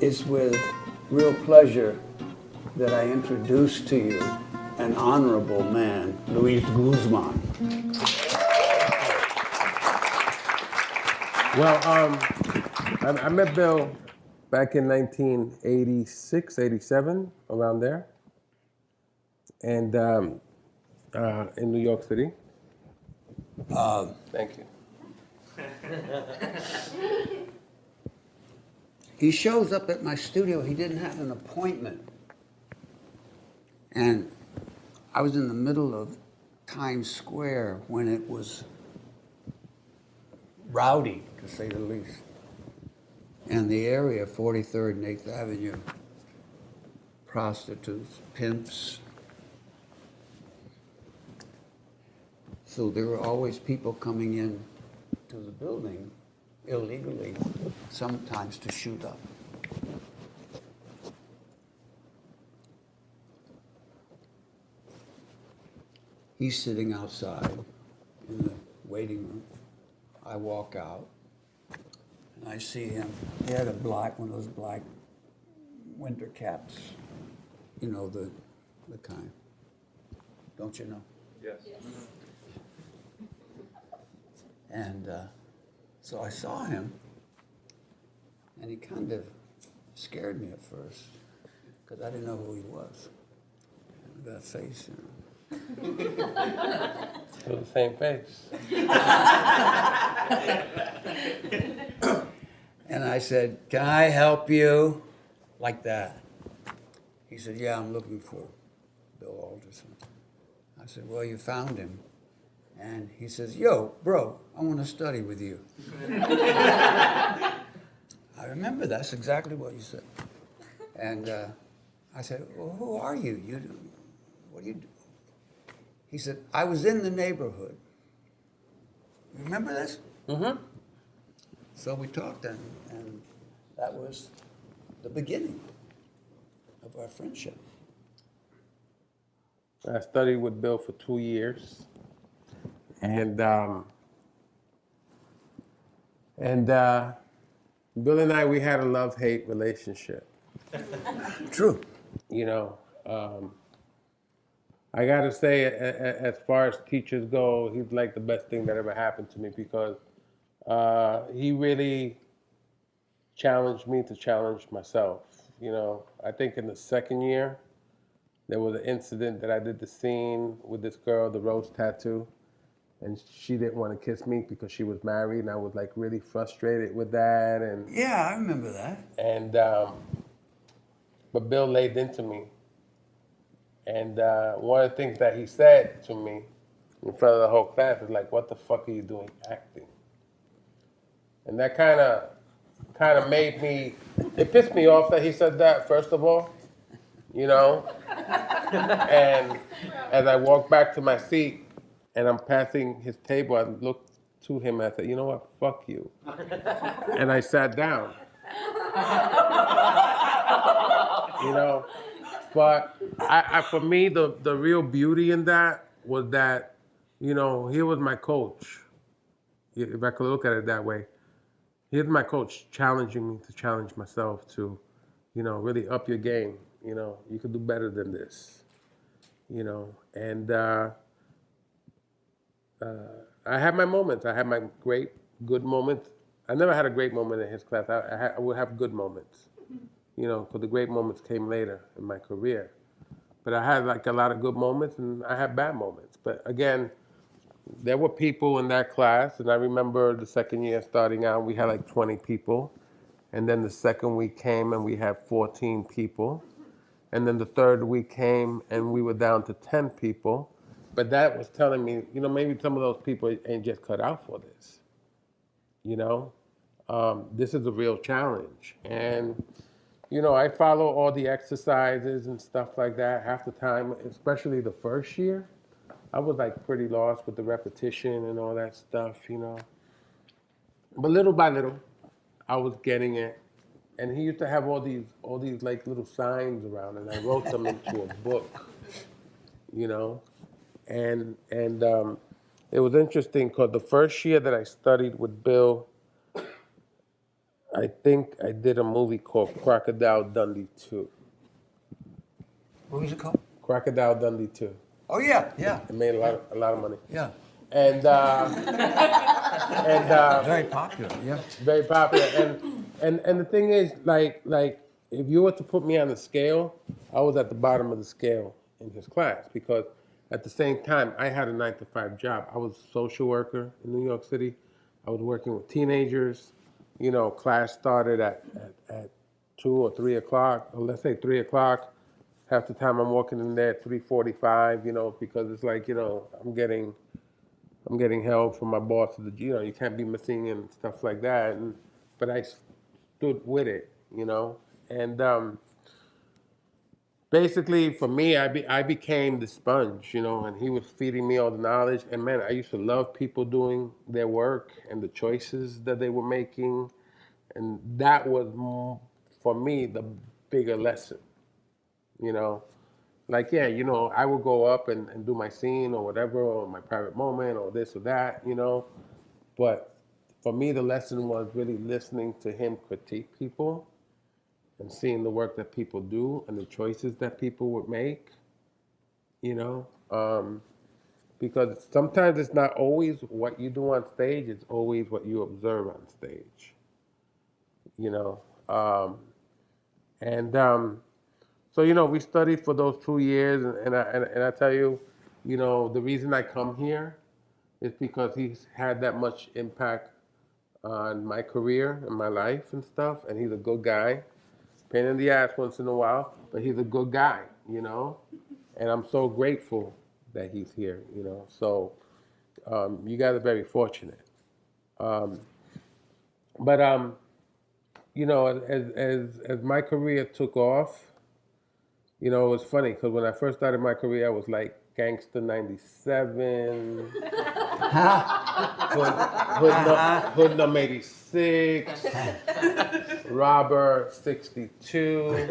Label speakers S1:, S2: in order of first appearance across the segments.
S1: It's with real pleasure that I introduce to you an honorable man, Luis Guzmán.
S2: Well, I met Bill back in 1986, 87, around there, and in New York City. Thank you.
S1: He shows up at my studio. He didn't have an appointment. And I was in the middle of Times Square when it was rowdy, to say the least. And the area, 43rd and 8th Avenue, prostitutes, pimps. So there were always people coming in to the building illegally, sometimes to shoot up. He's sitting outside in the waiting room. I walk out, and I see him. He had one of those black winter caps, you know, the kind. Don't you know?
S2: Yes.
S1: And so I saw him, and he kind of scared me at first, because I didn't know who he was. And that face, you know.
S2: Still the same face.
S1: And I said, "Can I help you?" Like that. He said, "Yeah, I'm looking for Bill Alderson." I said, "Well, you found him." And he says, "Yo, bro, I want to study with you." I remember that's exactly what you said. And I said, "Well, who are you? What do you do?" He said, "I was in the neighborhood." You remember this?
S2: Mm-hmm.
S1: So we talked, and that was the beginning of our friendship.
S2: I studied with Bill for 2 years, and Bill and I, we had a love-hate relationship.
S1: True.
S2: You know, I gotta say, as far as teachers go, he's like the best thing that ever happened to me, because he really challenged me to challenge myself. You know, I think in the second year, there was an incident that I did the scene with this girl, the rose tattoo, and she didn't want to kiss me because she was married, and I was like really frustrated with that. And
S1: Yeah, I remember that.
S2: And but Bill laid into me, and one of the things that he said to me in front of the whole class is like, "What the fuck are you doing acting?" And that kind of made me. It pissed me off that he said that, first of all, you know. And as I walked back to my seat, and I'm passing his table, I looked to him and I said, "You know what? Fuck you." And I sat down. You know, but for me, the real beauty in that was that, you know, he was my coach. If I could look at it that way, he was my coach, challenging me to challenge myself to, you know, really up your game. You know, you could do better than this. You know, and I had my moments. I had my good moments. I never had a great moment in his class. I would have good moments. You know, because the great moments came later in my career. But I had like a lot of good moments, and I had bad moments. But again, there were people in that class, and I remember the second year starting out, we had like 20 people. And then the second week came, and we had 14 people. And then the third week came, and we were down to 10 people. But that was telling me, you know, maybe some of those people ain't just cut out for this. You know, this is a real challenge. And you know, I follow all the exercises and stuff like that. Half the time, especially the first year, I was like pretty lost with the repetition and all that stuff, you know. But little by little, I was getting it. And he used to have all these like little signs around, and I wrote them into a book, you know. And it was interesting because the first year that I studied with Bill, I think I did a movie called Crocodile Dundee 2.
S1: What was it called?
S2: Crocodile Dundee 2.
S1: Oh yeah, yeah,
S2: It made a lot of money.
S1: yeah.
S2: And
S1: Very popular. Yeah.
S2: very popular. And the thing is, like if you were to put me on the scale, I was at the bottom of the scale in his class because at the same time I had a 9-to-5 job. I was a social worker in New York City. I was working with teenagers. You know, class started at 2 or 3 o'clock, or let's say 3 o'clock. Half the time I'm walking in there at 3:45, you know, because it's like, you know, I'm getting help from my boss. You know, you can't be missing and stuff like that. But I stood with it, you know. And basically, for me, I became the sponge, you know. And he was feeding me all the knowledge. And man, I used to love people doing their work and the choices that they were making. And that was for me the bigger lesson, you know. Like, yeah, you know, I would go up and do my scene or whatever, or my private moment or this or that, you know. But for me, the lesson was really listening to him critique people and seeing the work that people do and the choices that people would make, you know. Because sometimes it's not always what you do on stage, it's always what you observe on stage, you know. And So, you know, we studied for those 2 years, and I tell you, you know, the reason I come here is because he's had that much impact on my career and my life and stuff, and he's a good guy. Pain in the ass once in a while, but he's a good guy, you know? And I'm so grateful that he's here, you know? So you guys are very fortunate. But you know, as my career took off, you know, it was funny because when I first started my career, I was like Gangster 97, Hoodlum 86, Robber 62.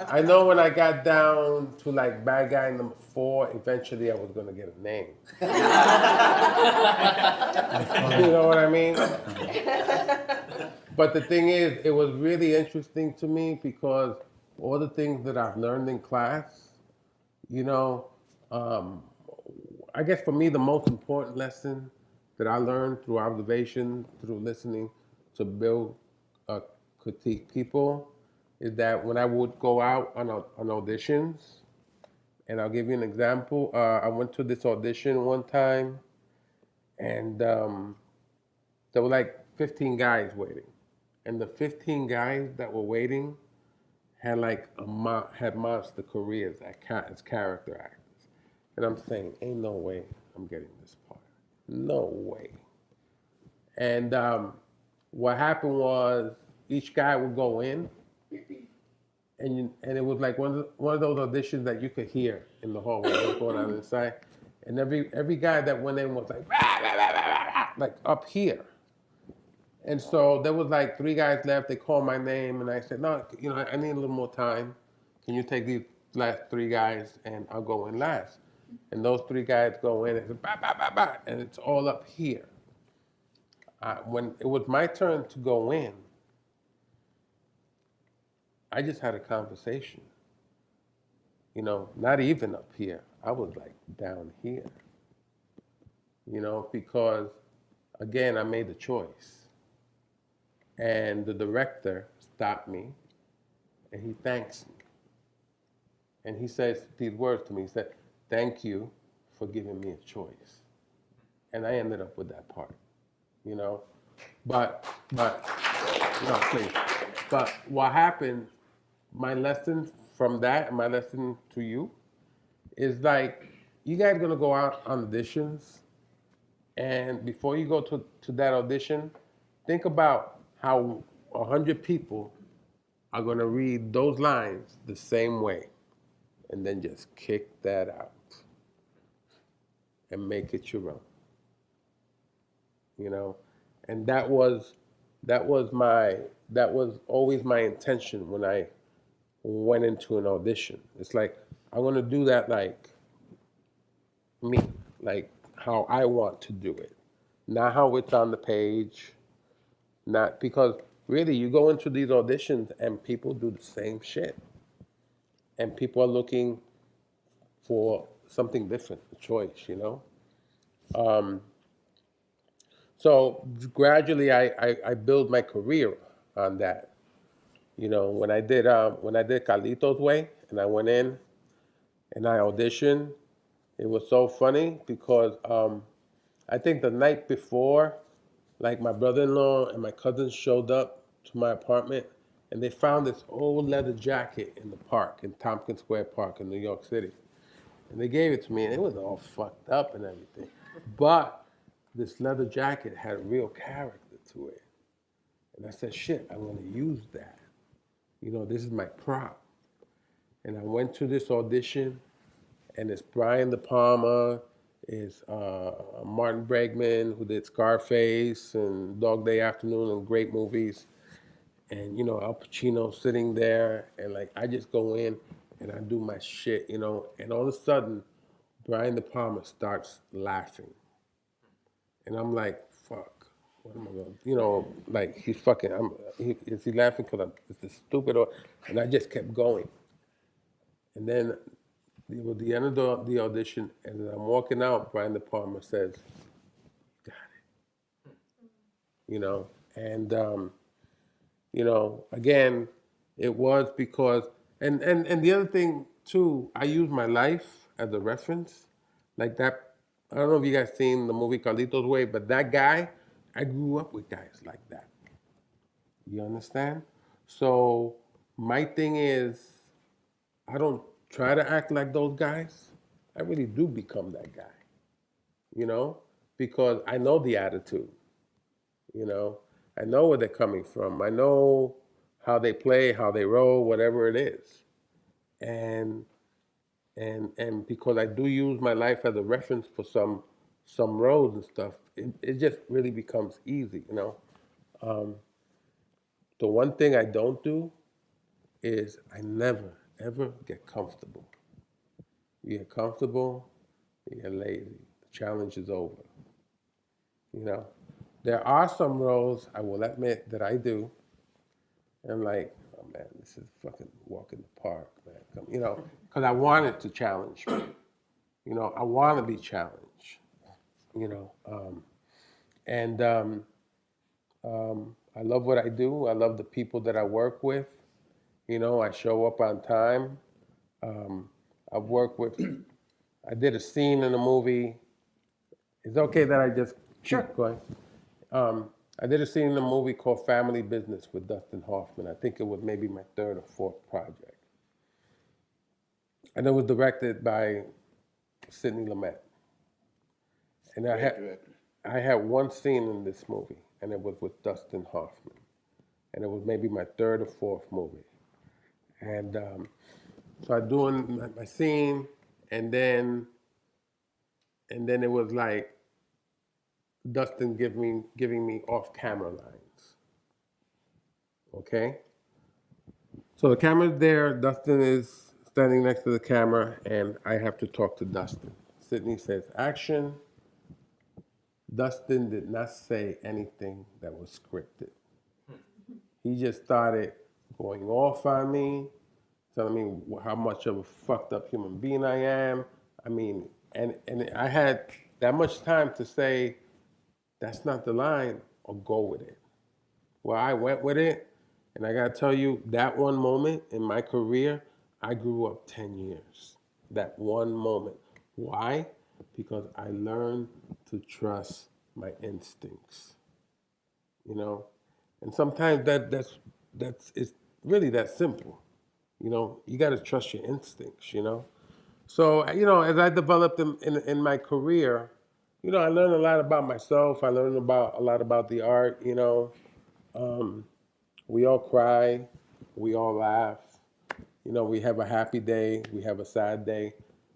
S2: I know when I got down to like bad guy number 4, eventually I was going to get a name. You know what I mean? But the thing is, it was really interesting to me because all the things that I've learned in class, you know, I guess for me, the most important lesson that I learned through observation, through listening to build, critique people, is that when I would go out on auditions, and I'll give you an example. I went to this audition one time, and there were like 15 guys waiting. And the 15 guys that were waiting had like had monster careers as character actors, and I'm saying, ain't no way I'm getting this part, no way. And what happened was each guy would go in, and it was like one of those auditions that you could hear in the hallway what's going on inside, and every guy that went in was like rah, rah, rah, rah, rah, like up here. And so there was like 3 guys left. They called my name, and I said, no, you know, I need a little more time. Can you take these last 3 guys, and I'll go in last. And those 3 guys go in, and it's bah, bah, bah, bah, and it's all up here. When it was my turn to go in, I just had a conversation. You know, not even up here. I was like down here. You know, because again, I made the choice. And the director stopped me, and he thanks me. And he says these words to me. He said, thank you for giving me a choice. And I ended up with that part, you know. But no, please. But what happened, my lesson from that, and my lesson to you, is like, you guys are going to go out on auditions, and before you go to that audition, think about how 100 people are going to read those lines the same way, and then just kick that out and make it your own. You know, and that was always my intention when I went into an audition. It's like, I want to do that like me, like how I want to do it, not how it's on the page. Not because really, you go into these auditions and people do the same shit. And people are looking for something different, a choice, you know? So gradually I built my career on that. You know, when I did Carlito's Way and I went in and I auditioned, it was so funny because I think the night before, like my brother-in-law and my cousins showed up to my apartment and they found this old leather jacket in the park, in Tompkins Square Park in New York City. And they gave it to me and it was all fucked up and everything. But this leather jacket had a real character to it. And I said, shit, I'm gonna use that. You know, this is my prop. And I went to this audition and it's Brian De Palma, it's Martin Bregman, who did Scarface and Dog Day Afternoon and great movies. And, you know, Al Pacino sitting there. And, like, I just go in and I do my shit, you know. And all of a sudden, Brian De Palma starts laughing. And I'm like, fuck, what am I going to, you know, like, he's fucking, is he laughing because it's this stupid, or, and I just kept going. And then it was the end of the audition, and I'm walking out, Brian De Palma says, got it. You know, and, you know, again, it was because, and the other thing too, I use my life as a reference. Like that, I don't know if you guys seen the movie Carlito's Way, but that guy, I grew up with guys like that. You understand? So my thing is, I don't try to act like those guys. I really do become that guy, you know, because I know the attitude, you know, I know where they're coming from. I know how they play, how they roll, whatever it is. And because I do use my life as a reference for some roles and stuff, it just really becomes easy, you know. The one thing I don't do is I never, ever get comfortable. You get comfortable, you get lazy. The challenge is over. You know, there are some roles I will admit that I do. And I'm like, oh man, this is fucking walk in the park, man. You know, because I wanted to challenge me. You know, I want to be challenged. You know, and I love what I do. I love the people that I work with. You know, I show up on time. I've worked with. I did a scene in a movie. It's okay that I just keep going. I did a scene in a movie called Family Business with Dustin Hoffman. I think it was maybe my third or fourth project. And it was directed by Sidney Lumet. And I had one scene in this movie, and it was with Dustin Hoffman. And it was maybe my third or fourth movie. And so I'm doing my scene, and then it was like Dustin giving me off-camera lines. Okay? So the camera's there, Dustin is standing next to the camera, and I have to talk to Dustin. Sidney says, action. Dustin did not say anything that was scripted. He just started going off on me, telling me how much of a fucked up human being I am. I mean, and I had that much time to say, that's not the line, or go with it. Well, I went with it, and I gotta tell you, that one moment in my career, I grew up 10 years. That one moment. Why? Because I learned to trust my instincts. You know? And sometimes that's it's really that simple. You know, you gotta trust your instincts, you know? So, you know, as I developed in my career, you know, I learned a lot about myself. I learned a lot about the art, you know. We all cry, we all laugh. You know, we have a happy day, we have a sad day,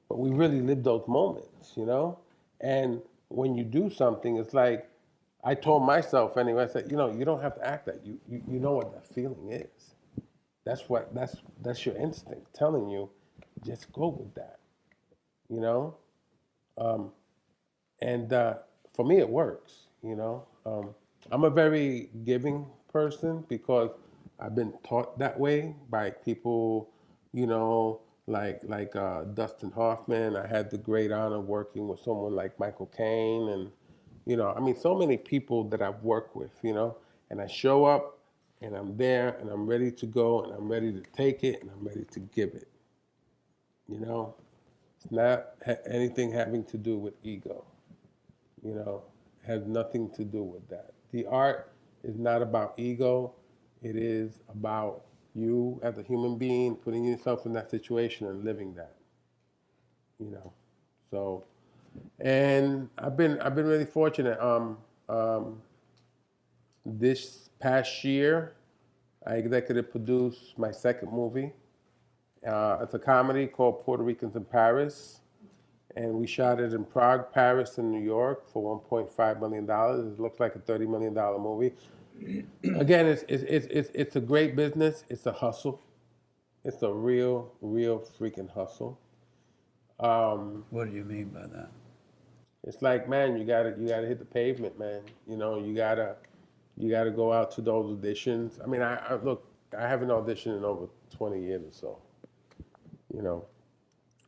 S2: but we really live those moments, you know? And when you do something, it's like, I told myself anyway, I said, you know, you don't have to act that. You know what that feeling is. That's your instinct telling you, just go with that, you know? And for me, it works, you know? I'm a very giving person because I've been taught that way by people, you know, like Dustin Hoffman. I had the great honor of working with someone like Michael Caine, and you know, I mean, so many people that I've worked with, you know, and I show up and I'm there and I'm ready to go and I'm ready to take it and I'm ready to give it. You know, it's not anything having to do with ego. You know, it has nothing to do with that. The art is not about ego. It is about you as a human being putting yourself in that situation and living that. You know, so, and I've been really fortunate. This past year, I executive produced my second movie. It's a comedy called Puerto Ricans in Paris. And we shot it in Prague, Paris, and New York for $1.5 million. It looks like a $30 million movie. Again, it's a great business. It's a hustle. It's a real freaking hustle.
S1: What do you mean by that?
S2: It's like, man, you gotta hit the pavement, man. You know, you gotta go out to those auditions. I mean, I look, I haven't auditioned in over 20 years or so. You know,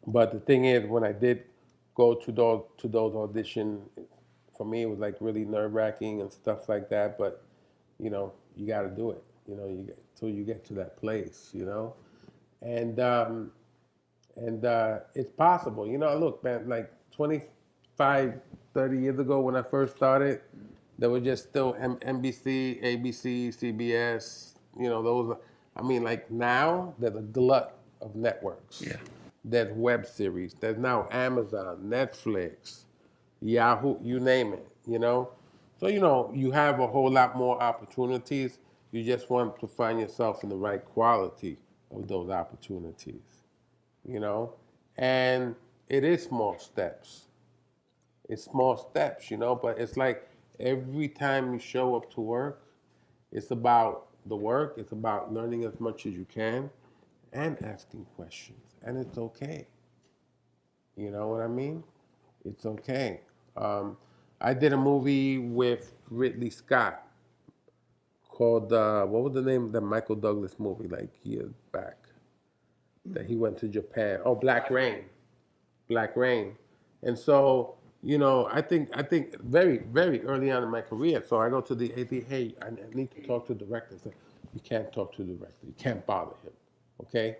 S2: but the thing is, when I did go to those auditions, for me it was like really nerve-wracking and stuff like that. But you know, you got to do it. You know, till you get to that place. You know, and it's possible. You know, look, man, like 25, 30 years ago when I first started, there was just still NBC, ABC, CBS. You know, those. I mean, like now there's a glut of networks.
S1: Yeah.
S2: There's web series. There's now Amazon, Netflix, Yahoo, you name it, you know? So, you know, you have a whole lot more opportunities. You just want to find yourself in the right quality of those opportunities, you know? And it is small steps. It's small steps, you know, but it's like every time you show up to work, it's about the work, it's about learning as much as you can and asking questions. And it's okay. You know what I mean? It's okay. I did a movie with Ridley Scott called, what was the name of the Michael Douglas movie like years back? That he went to Japan. Oh, Black Rain. Black Rain. And so, you know, I think very, very early on in my career, so I go to the AD, hey, I need to talk to the director. I said, you can't talk to the director. You can't bother him, okay?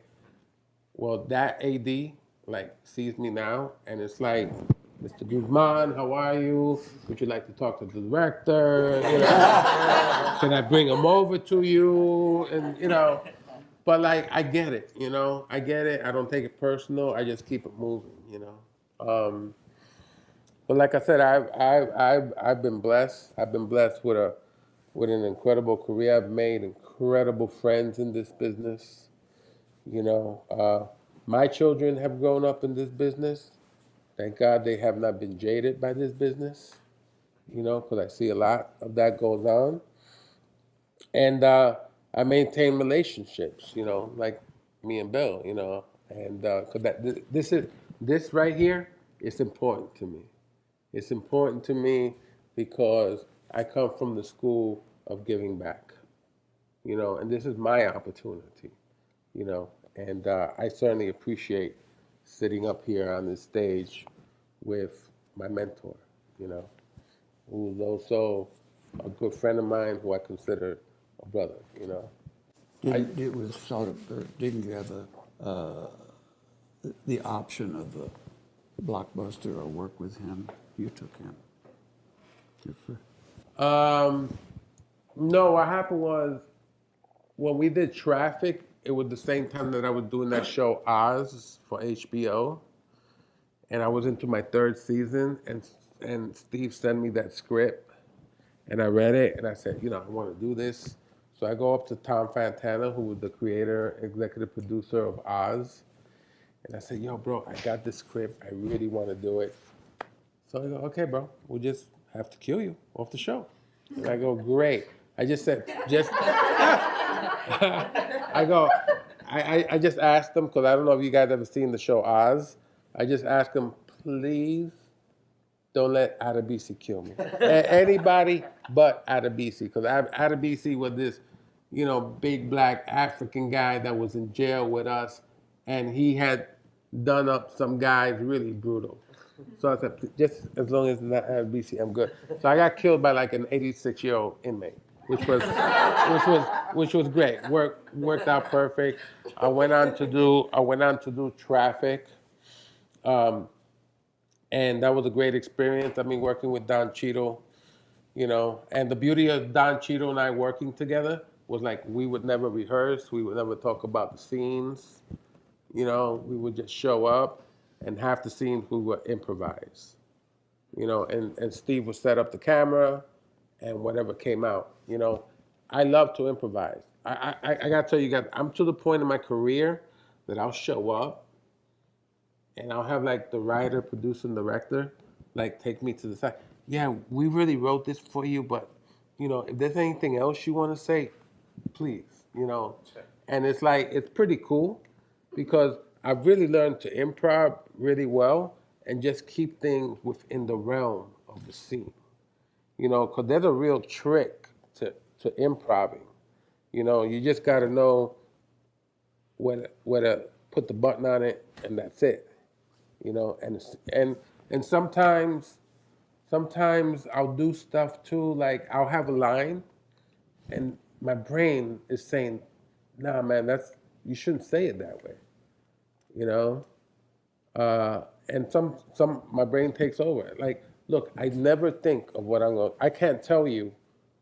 S2: Well, that AD like sees me now, and it's like, Mr. Guzmán, how are you? Would you like to talk to the director? You know, can I bring him over to you? And you know, but like I get it, you know, I get it. I don't take it personal. I just keep it moving, you know. But like I said, I've been blessed. I've been blessed with an incredible career. I've made incredible friends in this business. You know, my children have grown up in this business. Thank God they have not been jaded by this business, you know, because I see a lot of that goes on. And I maintain relationships, you know, like me and Bill, you know, and because this right here is important to me. It's important to me because I come from the school of giving back, you know, and this is my opportunity, you know, and I certainly appreciate sitting up here on this stage with my mentor, you know, who's also a good friend of mine who I consider a brother, you know.
S1: It was sort of, didn't you have the option of a Blockbuster or work with him? You took him.
S2: No, what happened was when we did Traffic, it was the same time that I was doing that show Oz for HBO. And I was into my third season, and Steve sent me that script, and I read it, and I said, you know, I want to do this. So I go up to Tom Fontana, who was the creator, executive producer of Oz, and I said, yo, bro, I got this script. I really want to do it. So I go, okay, bro, we'll just have to kill you off the show. And I go, great. I just said, I just asked them, because I don't know if you guys ever seen the show Oz. I just asked them, please don't let Adebisi kill me. Anybody but out of BC, because out of BC was this, big black African guy that was in jail with us, and he had done up some guys really brutal. So I said, just as long as it's not out of BC, I'm good. So I got killed by like an 86-year-old inmate, which was great. Worked out perfect. I went on to do Traffic. And that was a great experience. I mean, working with Don Cheadle, and the beauty of Don Cheadle and I working together was like we would never rehearse, we would never talk about the scenes, we would just show up, and half the scenes we would improvise, and Steve would set up the camera, and whatever came out, I love to improvise. I gotta tell you guys, I'm to the point in my career that I'll show up, and I'll have like the writer, producer, and director, like take me to the side. Yeah, we really wrote this for you, but if there's anything else you want to say, please, And it's like it's pretty cool because I've really learned to improv really well and just keep things within the realm of the scene. Because there's a real trick to improving. You just got to know where to put the button on it, and that's it. And sometimes I'll do stuff too, like I'll have a line and my brain is saying, nah man, you shouldn't say it that way. And some my brain takes over. Like, look, I never think of I can't tell you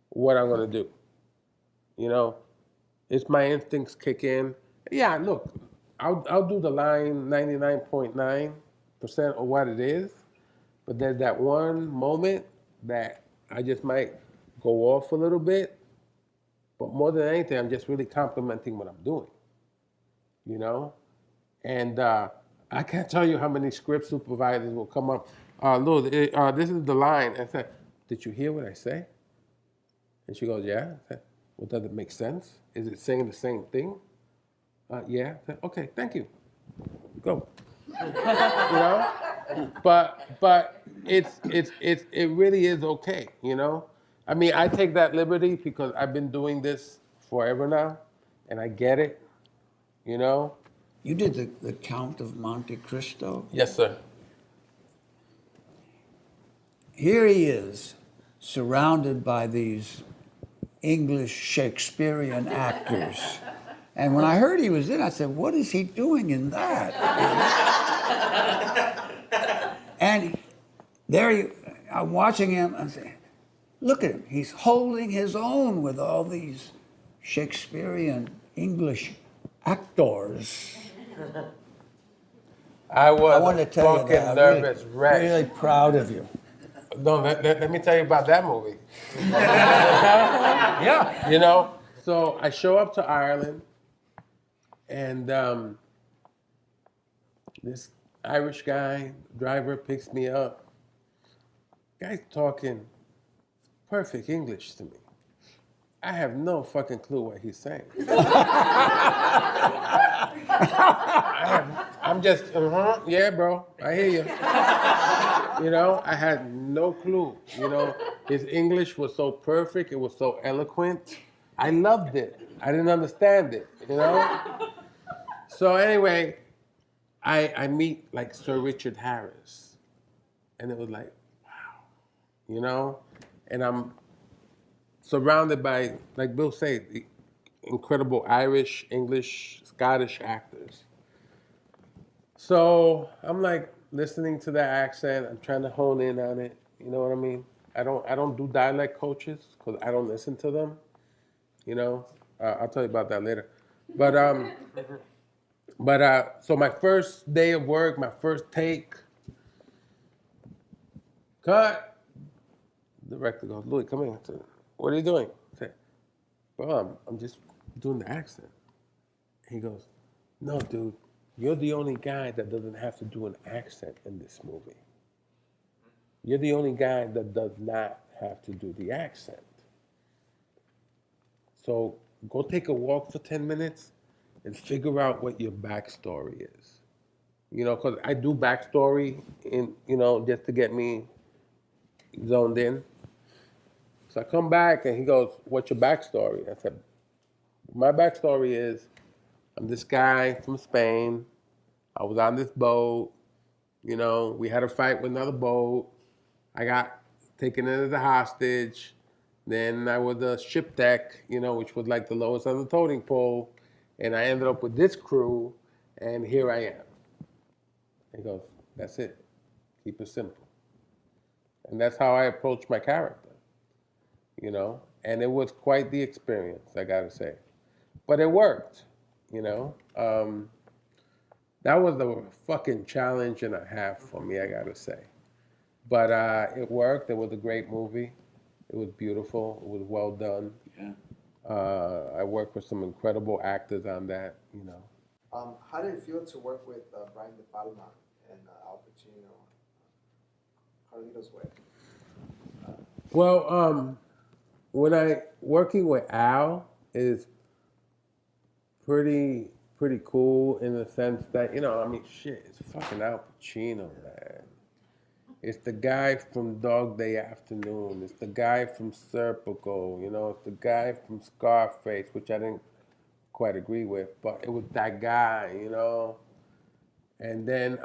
S2: what I'm gonna do. It's my instincts kick in. Yeah, look, I'll do the line 99.9% of what it is, but there's that one moment that I just might go off a little bit. But more than anything, I'm just really complimenting what I'm doing, And I can't tell you how many script supervisors will come up. Lou, this is the line, and say, "Did you hear what I say?" And she goes, "Yeah." I said, "Well, does it make sense? Is it saying the same thing?" Yeah. I said, "Okay, thank you. Go." But it really is okay, I mean, I take that liberty because I've been doing this forever now, and I get it,
S1: You did the Count of Monte Cristo?
S2: Yes, sir.
S1: Here he is, surrounded by these English Shakespearean actors. And when I heard he was in, I said, what is he doing in that? And I'm watching him, and I say, look at him. He's holding his own with all these Shakespearean English actors.
S2: I was
S1: wanted to tell you that.
S2: nervous wreck.
S1: Really proud of you.
S2: No, let me tell you about that movie.
S1: Yeah.
S2: So I show up to Ireland, and this Irish guy, driver, picks me up. Guy's talking perfect English to me. I have no fucking clue what he's saying. I'm just, yeah, bro, I hear you. I had no clue. His English was so perfect, it was so eloquent. I loved it. I didn't understand it, So anyway, I meet like Sir Richard Harris, and it was like, wow, and I'm surrounded by, like Bill said, the incredible Irish, English, Scottish actors. So I'm like listening to that accent. I'm trying to hone in on it. You know what I mean? I don't do dialect coaches because I don't listen to them. I'll tell you about that later. But so my first day of work, my first take, cut. The director goes, Louis, come in. I said, what are you doing? I said, bro, I'm just doing the accent. He goes, no, dude, you're the only guy that doesn't have to do an accent in this movie. You're the only guy that does not have to do the accent. So go take a walk for 10 minutes and figure out what your backstory is. Because I do backstory just to get me zoned in. So I come back and he goes, "What's your backstory?" I said, "My backstory is I'm this guy from Spain. I was on this boat. You know, we had a fight with another boat. I got taken in as a hostage. Then I was a ship deck, you know, which was like the lowest on the totem pole. And I ended up with this crew, and here I am." He goes, "That's it. Keep it simple." And that's how I approached my character, you know. And it was quite the experience, I gotta say. But it worked, you know. That was a fucking challenge and a half for me, I gotta say. But it worked. It was a great movie. It was beautiful. It was well done.
S1: Yeah.
S2: I worked with some incredible actors on that, you know.
S3: How did it feel to work with Brian De Palma and Al Pacino, Carlito's Way?
S2: Well, when I working with Al is pretty cool in the sense that, you know, I mean, shit, it's fucking Al Pacino, man. It's the guy from Dog Day Afternoon. It's the guy from Serpico, you know. It's the guy from Scarface, which I didn't quite agree with, but it was that guy, you know. And then,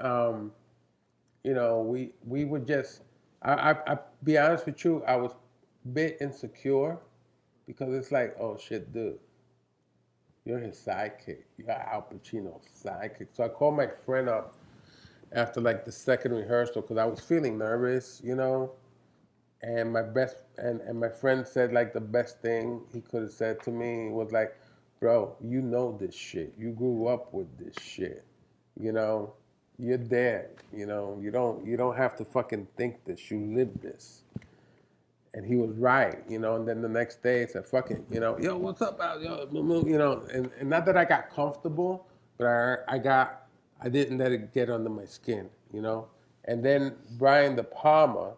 S2: you know, we would just, I be honest with you, I was a bit insecure because it's like, oh shit, dude, you're his sidekick. You're Al Pacino's sidekick. So I called my friend up after like the second rehearsal because I was feeling nervous, you know. And my friend said like the best thing he could have said to me was like, "Bro, you know this shit. You grew up with this shit. You know, you're there. You know, you don't have to fucking think this. You live this." And he was right, you know. And then the next day, it's a fucking, you know, "Yo, what's up, Al? Yo, you know." And not that I got comfortable, but I didn't let it get under my skin, you know. And then Brian De Palma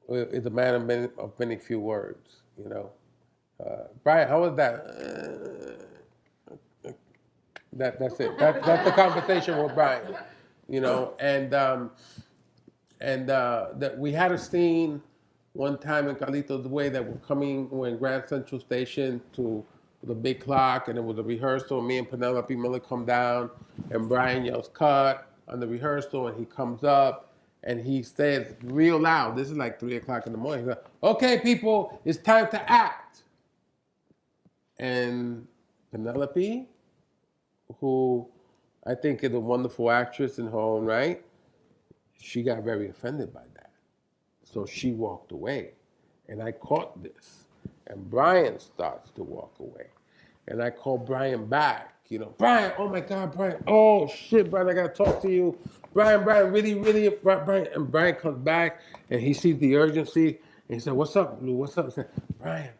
S2: is a man of many few words, you know. Brian, how was that? That's it. That's the conversation with Brian, you know. And that we had a scene one time in Carlito's Way that we're in Grand Central Station to the big clock, and it was a rehearsal. Me and Penelope Miller come down, and Brian yells "cut" on the rehearsal, and he comes up and he says real loud, this is like 3 o'clock in the morning, he's like, "Okay, people, it's time to act." And Penelope, who I think is a wonderful actress in her own right, she got very offended by that. So she walked away. And I caught this. And Brian starts to walk away. And I call Brian back. You know, "Brian, oh my God, Brian. Oh shit, Brian, I gotta talk to you. Brian, really, Brian." And Brian comes back and he sees the urgency. And he said, "What's up, Lou? What's up?" I said, "Brian,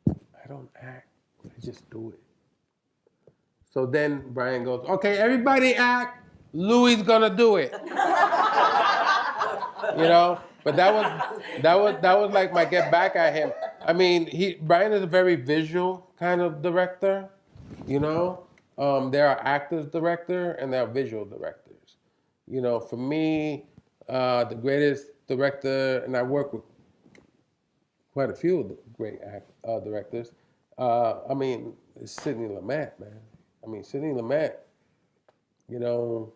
S2: I don't act. I just do it." So then Brian goes, "Okay, everybody act. Louis gonna do it." You know, but that was like my get back at him. I mean, Brian is a very visual kind of director. You know, there are actors director and there are visual directors. You know, for me, the greatest director, and I work with quite a few of the great directors. I mean, it's Sidney Lumet, man. I mean, Sidney Lumet. You know,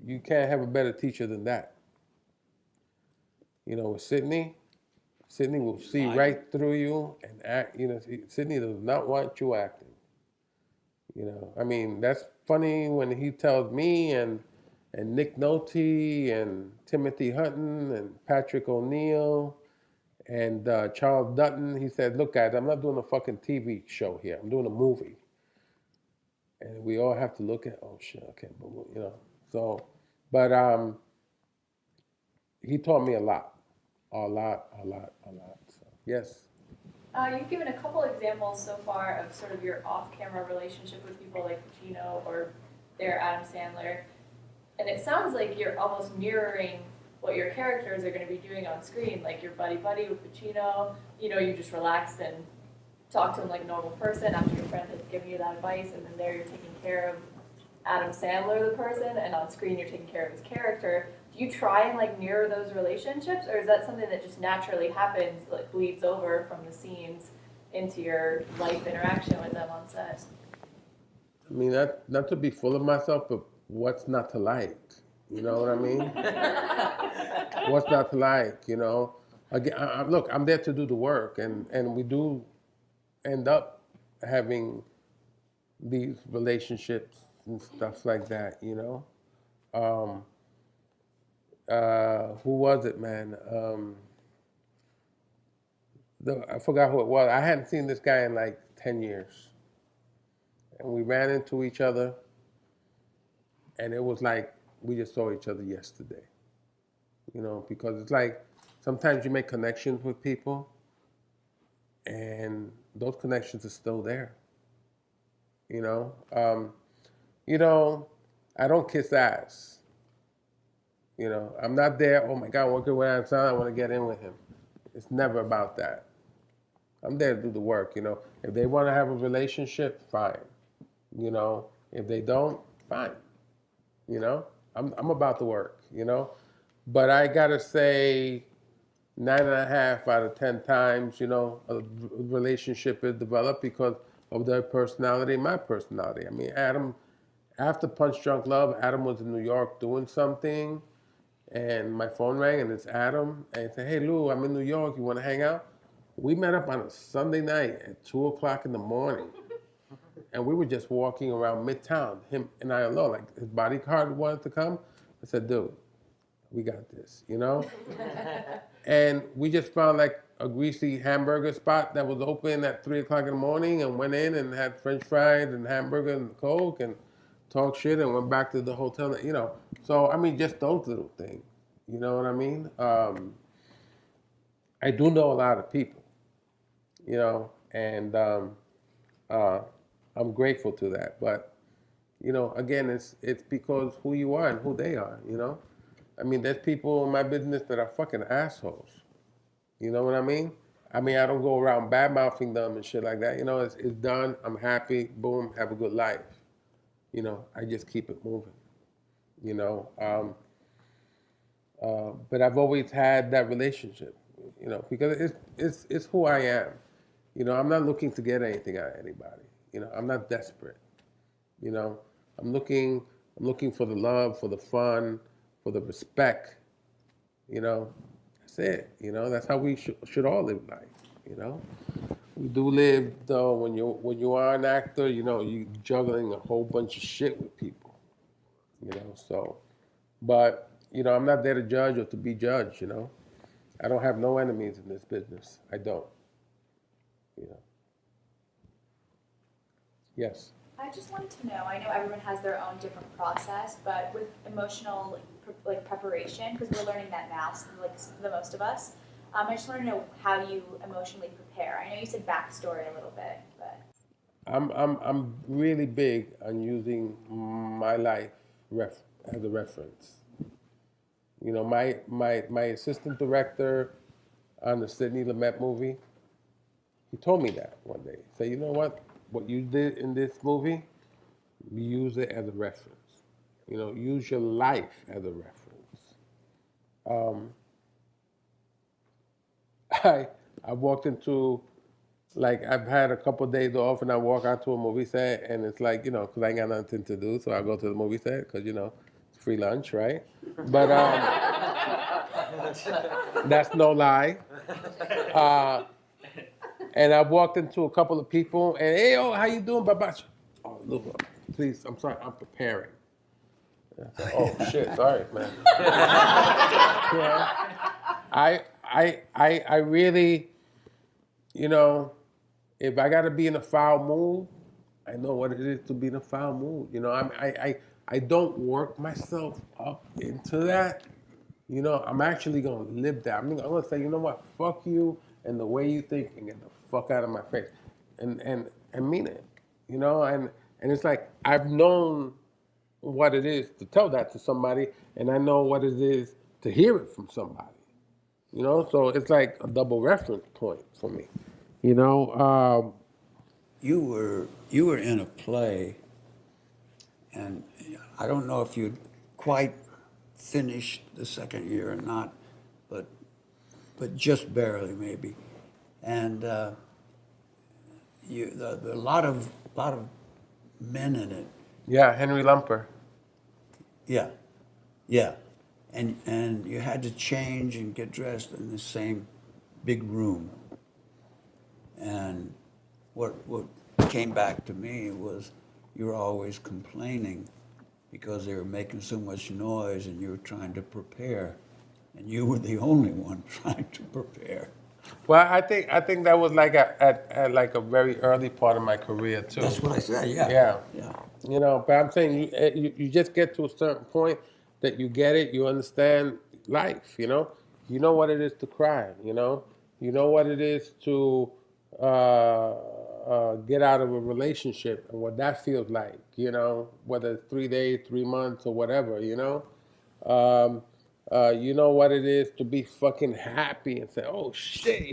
S2: you can't have a better teacher than that. You know, with Sidney will see right through you and act. You know, Sidney does not want you acting. You know, I mean, that's funny when he tells me and Nick Nolte and Timothy Hutton and Patrick O'Neill and Charles Dutton. He said, "Look, guys, I'm not doing a fucking TV show here. I'm doing a movie." And we all have to look at, oh shit, okay, but you know. So, but he taught me a lot. So, yes.
S4: You've given a couple examples so far of sort of your off-camera relationship with people like Pacino or their Adam Sandler, and it sounds like you're almost mirroring what your characters are going to be doing on screen, like your buddy with Pacino. You know, you just relaxed and talk to him like a normal person after your friend had given you that advice, and then there you're taking care of Adam Sandler, the person, and on screen you're taking care of his character. do you try and like mirror those relationships, or is that something that just naturally happens, like bleeds over from the scenes into your life interaction with them on set?
S2: I mean, not to be full of myself, but what's not to like? You know what I mean? What's not to like? You know. Again, look, I'm there to do the work, and we do end up having these relationships and stuff like that. You know. Who was it, man? I forgot who it was. I hadn't seen this guy in like 10 years. And we ran into each other, and it was like we just saw each other yesterday. You know, because it's like sometimes you make connections with people, and those connections are still there. You know, I don't kiss ass. You know, I'm not there, oh my God, working with Alderson, I want to get in with him. It's never about that. I'm there to do the work, you know. If they want to have a relationship, fine. You know, if they don't, fine. You know, I'm about the work, you know. But I gotta say, 9.5 out of 10 times, you know, a relationship is developed because of their personality, my personality. I mean, Adam, after Punch Drunk Love, Adam was in New York doing something, and my phone rang, and it's Adam, and he said, hey, Lou, I'm in New York, you want to hang out? We met up on a Sunday night at 2 o'clock in the morning, and we were just walking around Midtown, him and I alone. Like, his bodyguard wanted to come. I said, dude, we got this, you know? And we just found like a greasy hamburger spot that was open at 3 o'clock in the morning, and went in and had French fries and hamburger and Coke and talked shit and went back to the hotel, you know? So, I mean, just those little things, you know what I mean? I do know a lot of people, you know, and I'm grateful to that. But, you know, again, it's because who you are and who they are, you know? I mean, there's people in my business that are fucking assholes. You know what I mean? I mean, I don't go around bad-mouthing them and shit like that. You know, it's done. I'm happy. Boom. Have a good life. You know, I just keep it moving. You know, but I've always had that relationship. You know, because it's who I am. You know, I'm not looking to get anything out of anybody. You know, I'm not desperate. You know, I'm looking for the love, for the fun, for the respect. You know, that's it. You know, that's how we should all live life. You know, we do live though. When you are an actor, you know, you juggling a whole bunch of shit with people. You know, so, but you know, I'm not there to judge or to be judged. You know, I don't have no enemies in this business. I don't. You know. Yes.
S5: I just wanted to know, I know everyone has their own different process, but with emotional preparation, because we're learning that now, like the most of us, I just want to know how you emotionally prepare. I know you said backstory a little bit, but
S2: I'm really big on using my life as a reference. You know, my assistant director on the Sidney Lumet movie, he told me that one day. He said, you know what you did in this movie, use it as a reference. You know, use your life as a reference. I walked into, like, I've had a couple of days off, and I walk out to a movie set, and it's like, you know, because I ain't got nothing to do, so I go to the movie set, because, you know, it's free lunch, right? But that's no lie. And I walked into a couple of people, and hey, how you doing, Baba? Oh, look, please, I'm sorry, I'm preparing. Said, oh shit, sorry, man. Yeah. I really, you know, if I gotta be in a foul mood, I know what it is to be in a foul mood. You know, I don't work myself up into that. You know, I'm actually gonna live that. I'm gonna say, you know what, fuck you and the way you think, and get the fuck out of my face, and mean it. You know, and it's like I've known what it is to tell that to somebody, and I know what it is to hear it from somebody. You know, so it's like a double reference point for me. You know,
S1: You were in a play, and I don't know if you'd quite finished the second year or not, but just barely maybe. And a lot of men in it.
S2: Yeah, Henry Lumper.
S1: Yeah, yeah, and you had to change and get dressed in the same big room. And what came back to me was you were always complaining because they were making so much noise and you were trying to prepare, and you were the only one trying to prepare.
S2: Well, I think that was like at like a very early part of my career too.
S1: That's what I said. Yeah.
S2: Yeah.
S1: Yeah.
S2: You know, but I'm saying you just get to a certain point that you get it, you understand life, you know what it is to cry, you know what it is to get out of a relationship and what that feels like, whether it's 3 days, 3 months, or whatever, you know what it is to be fucking happy and say, oh shit,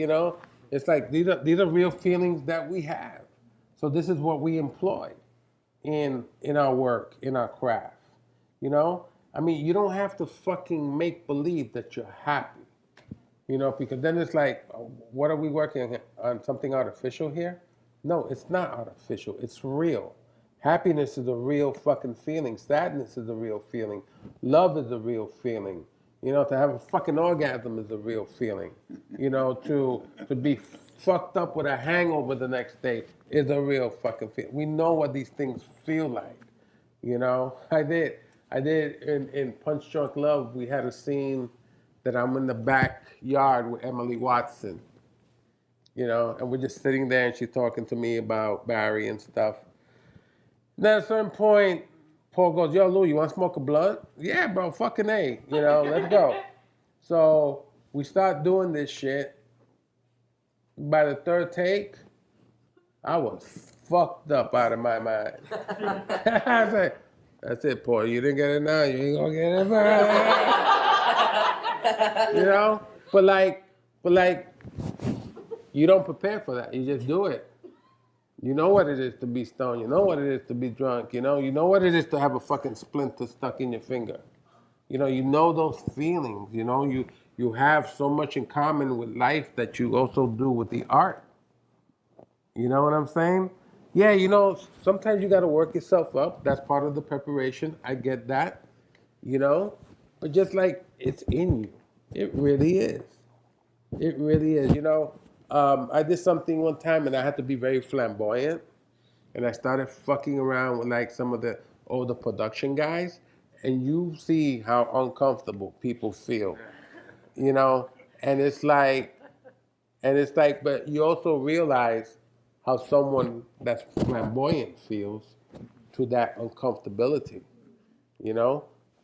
S2: it's like these are real feelings that we have. So this is what we employ in our work, in our craft, I mean, you don't have to fucking make believe that you're happy, because then it's like, what are we working on, something artificial here? No, it's not artificial, it's real. Happiness is a real fucking feeling. Sadness is a real feeling. Love is a real feeling. To have a fucking orgasm is a real feeling. To be fucked up with a hangover the next day is a real fucking feeling. We know what these things feel like. I did in Punch Drunk Love, we had a scene that I'm in the backyard with Emily Watson, and we're just sitting there and she's talking to me about Barry and stuff. Then at a certain point, Paul goes, yo, Lou, you want to smoke a blunt? Yeah, bro, fucking A, let's go. So we start doing this shit. By the third take, I was fucked up out of my mind. I was like, that's it, Paul, you didn't get it now, you ain't gonna get it forever. But like, you don't prepare for that, you just do it. You know what it is to be stoned. You know what it is to be drunk. You know what it is to have a fucking splinter stuck in your finger. You know those feelings. You have so much in common with life that you also do with the art. You know what I'm saying? Yeah, sometimes you got to work yourself up. That's part of the preparation. I get that. But just like it's in you. It really is. It really is. I did something one time and I had to be very flamboyant, and I started fucking around with like some of the older production guys, and you see how uncomfortable people feel, and it's like, but you also realize how someone that's flamboyant feels to that uncomfortability,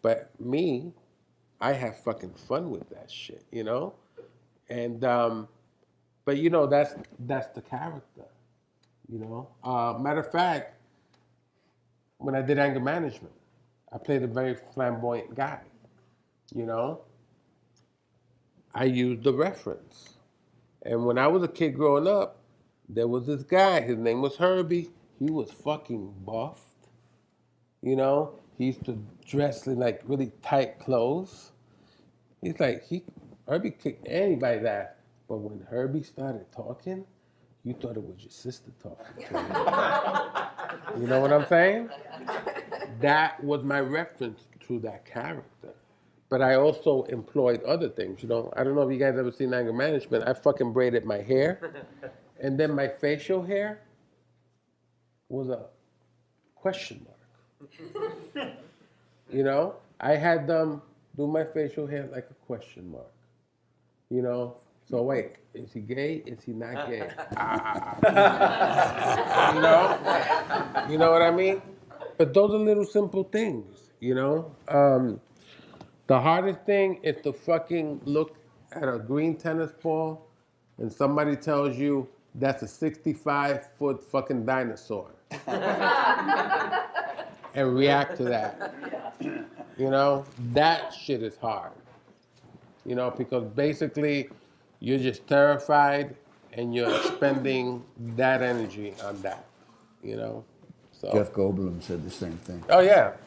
S2: but me, I have fucking fun with that shit, and but that's the character, Matter of fact, when I did anger management, I played a very flamboyant guy, I used the reference. And when I was a kid growing up, there was this guy, his name was Herbie. He was fucking buffed, He used to dress in like really tight clothes. He's like, Herbie kicked anybody's ass. But when Herbie started talking, you thought it was your sister talking to you. You know what I'm saying? That was my reference to that character. But I also employed other things, I don't know if you guys ever seen anger management. I fucking braided my hair. And then my facial hair was a question mark. I had them do my facial hair like a question mark. So wait, is he gay? Is he not gay? You know what I mean? But those are little simple things, The hardest thing is to fucking look at a green tennis ball and somebody tells you that's a 65-foot fucking dinosaur. And react to that. That shit is hard. Because basically, you're just terrified and you're expending that energy on that, So.
S1: Jeff Goldblum said the same thing.
S2: Oh, yeah.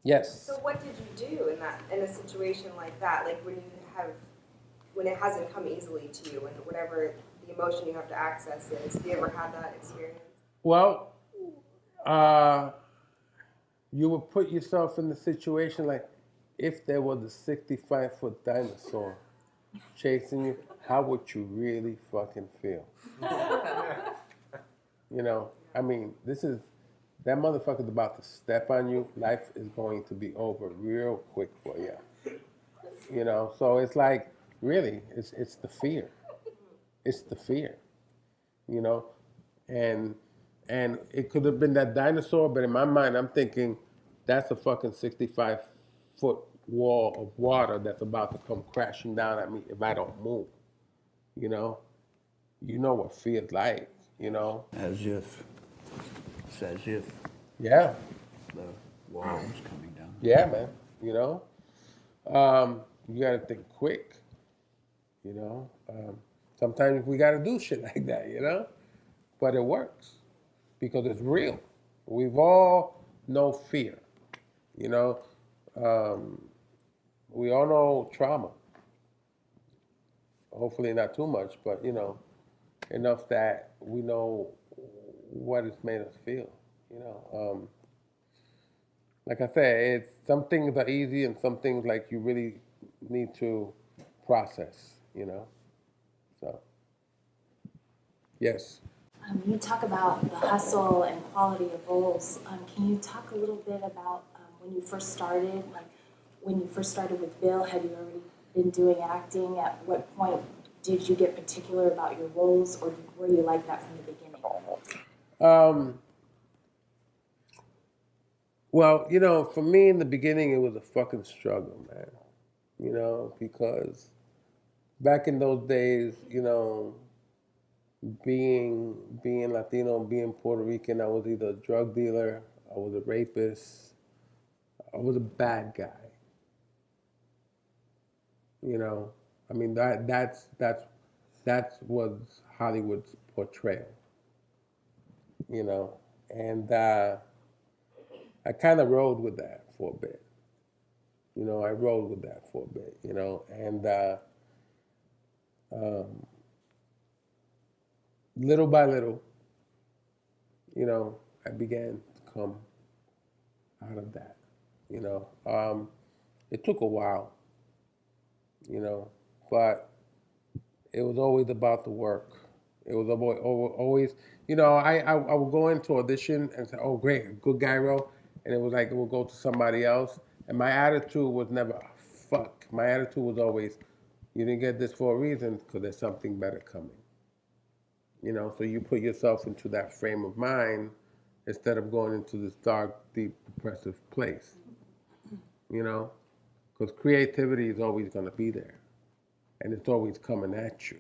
S2: Yes.
S6: So what did you do in a situation like that? Like when it hasn't come easily to you and whatever the emotion you have to access is. Have you ever had that experience?
S2: Well, you would put yourself in the situation like if there was a 65-foot dinosaur chasing you, how would you really fucking feel? You know, I mean, that motherfucker's about to step on you. Life is going to be over real quick for you. You know, so it's like, really, it's the fear. It's the fear, you know? And it could have been that dinosaur, but in my mind, I'm thinking that's a fucking 65-foot wall of water that's about to come crashing down at me if I don't move. You know what fear's like. You know.
S1: It's as if
S2: Yeah.
S1: the wall is coming down.
S2: Yeah, man. You know. You gotta think quick. You know. Sometimes we gotta do shit like that. You know. But it works because it's real. We've all know fear. You know, we all know trauma. Hopefully not too much, but you know, enough that we know what it's made us feel. You know, like I said, some things are easy and some things like you really need to process. You know, so yes.
S7: You talk about the hustle and quality of roles. Can you talk a little bit about when you first started? Like when you first started with Bill, had you already been doing acting? At what point did you get particular about your roles, or were you like that from the beginning?
S2: Well, you know, for me in the beginning, it was a fucking struggle, man. You know, because back in those days, you know, being Latino, being Puerto Rican, I was either a drug dealer, I was a rapist, I was a bad guy. You know, I mean that was Hollywood's portrayal. You know, and I kind of rode with that for a bit. You know, I rode with that for a bit. You know, and little by little, you know, I began to come out of that. You know, it took a while. You know, but it was always about the work. It was always, you know, I would go into audition and say, oh, great, good guy role. And it was like, it would go to somebody else. And my attitude was never, "Oh, fuck. My attitude was always, you didn't get this for a reason because there's something better coming. You know, so you put yourself into that frame of mind instead of going into this dark, deep, depressive place. You know, because creativity is always going to be there. And it's always coming at you.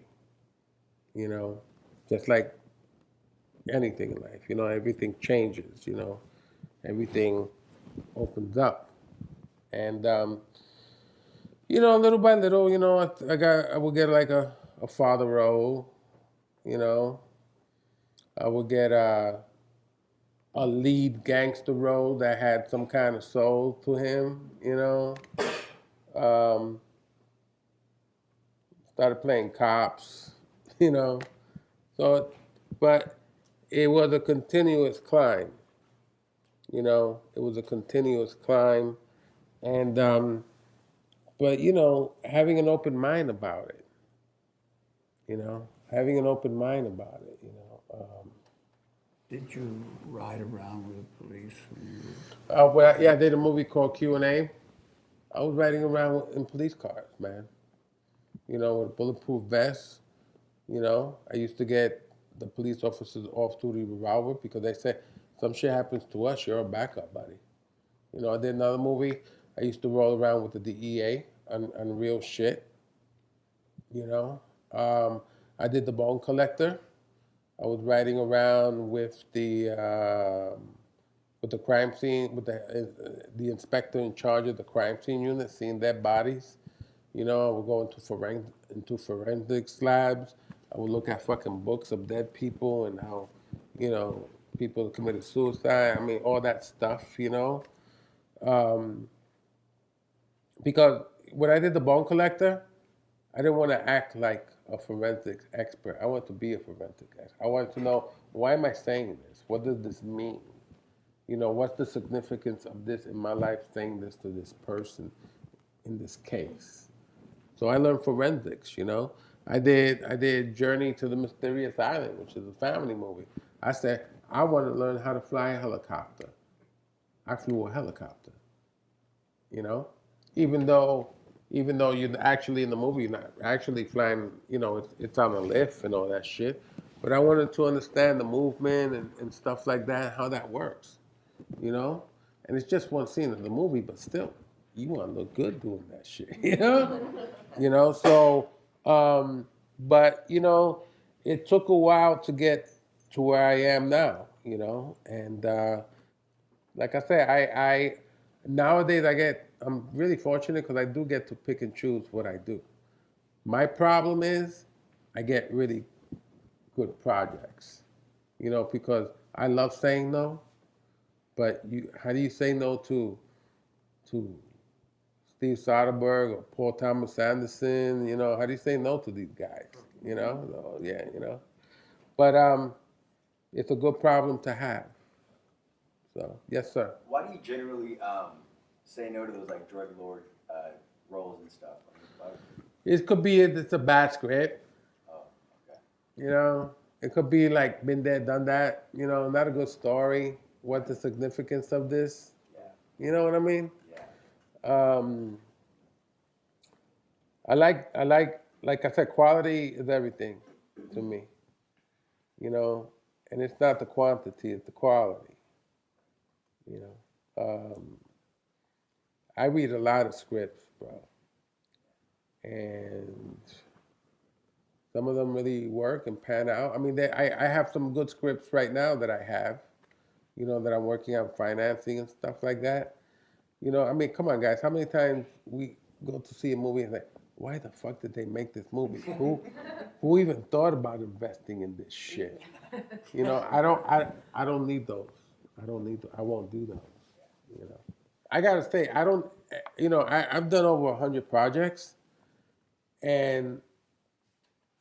S2: You know, just like anything in life, you know, everything changes, you know, everything opens up. And, you know, little by little, you know, I would get like a father role, you know, I would get a lead gangster role that had some kind of soul to him, you know. Started playing cops, you know. So, but it was a continuous climb, you know. It was a continuous climb, and but you know, having an open mind about it, you know, having an open mind about it, you know.
S1: Did you ride around with the police when you
S2: Well, yeah, I did a movie called Q&A. I was riding around in police cars, man. You know, with bulletproof vests. You know, I used to get the police officers off-duty revolver because they said, some shit happens to us, you're a backup, buddy. You know, I did another movie. I used to roll around with the DEA on real shit. You know, I did The Bone Collector. I was riding around with the crime scene, with the inspector in charge of the crime scene unit, seeing dead bodies. You know, I would go into forensics labs. I would look at fucking books of dead people and how, you know, people committed suicide. I mean, all that stuff, you know. Because when I did The Bone Collector, I didn't want to act like a forensics expert. I wanted to be a forensic expert. I wanted to know, why am I saying this? What does this mean? You know, what's the significance of this in my life, saying this to this person in this case? So I learned forensics, you know. I did Journey to the Mysterious Island, which is a family movie. I said, I want to learn how to fly a helicopter. I flew a helicopter, you know? Even though you're actually in the movie, you're not actually flying, you know, it's on a lift and all that shit. But I wanted to understand the movement and stuff like that, how that works, you know? And it's just one scene in the movie, but still, you want to look good doing that shit, you know? You know, so, but, you know, it took a while to get to where I am now, you know? And like I say, I nowadays I'm really fortunate because I do get to pick and choose what I do. My problem is I get really good projects, you know, because I love saying no, but how do you say no to Steve Soderbergh or Paul Thomas Anderson? You know, how do you say no to these guys? You know, so, yeah, you know, but it's a good problem to have. So yes, sir.
S8: Why do you generally say no to those like drug lord roles and stuff?
S2: It could be it's a bad script.
S8: Oh, okay.
S2: You know, it could be like been there, done that. You know, not a good story. What the significance of this?
S8: Yeah.
S2: You know what I mean?
S8: Yeah.
S2: I like I said, quality is everything to me. You know, and it's not the quantity; it's the quality. You know, I read a lot of scripts, bro, and some of them really work and pan out. I mean, I have some good scripts right now that I have, you know, that I'm working on financing and stuff like that. You know, I mean, come on, guys. How many times we go to see a movie and say, why the fuck did they make this movie? Who even thought about investing in this shit? You know, I don't need those. I won't do those. You know, I gotta say, I don't. You know, I've done over 100 projects, and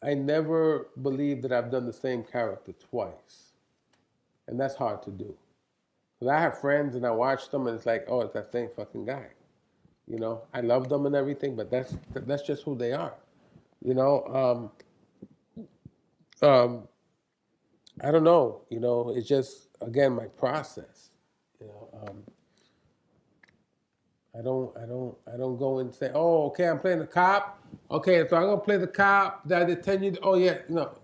S2: I never believe that I've done the same character twice, and that's hard to do. Because I have friends and I watch them, and it's like, oh, it's that same fucking guy. You know, I love them and everything, but that's just who they are. You know, I don't know. You know, it's just again my process. You know, I don't go and say, oh, okay, I'm playing the cop. Okay, so I'm gonna play the cop that I did 10 years. Oh yeah, no.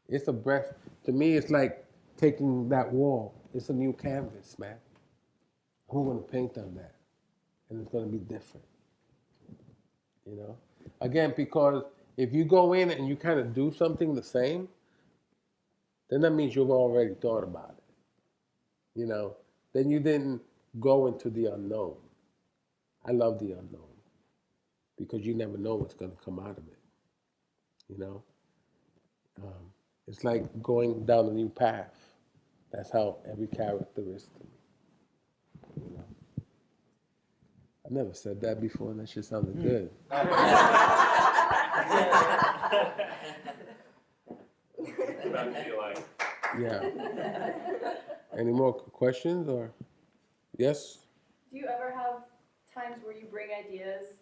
S2: It's a breath. To me, it's like taking that wall. It's a new canvas, man. Who's gonna paint on that? And it's gonna be different. You know? Again, because if you go in and you kind of do something the same, then that means you've already thought about it. You know? Then you didn't go into the unknown. I love the unknown because you never know what's going to come out of it. You know, it's like going down a new path. That's how every character is to me. You know, I never said that before, and that shit sounded good. Yeah. Any more questions or? Yes?
S4: Do you ever have times where you bring ideas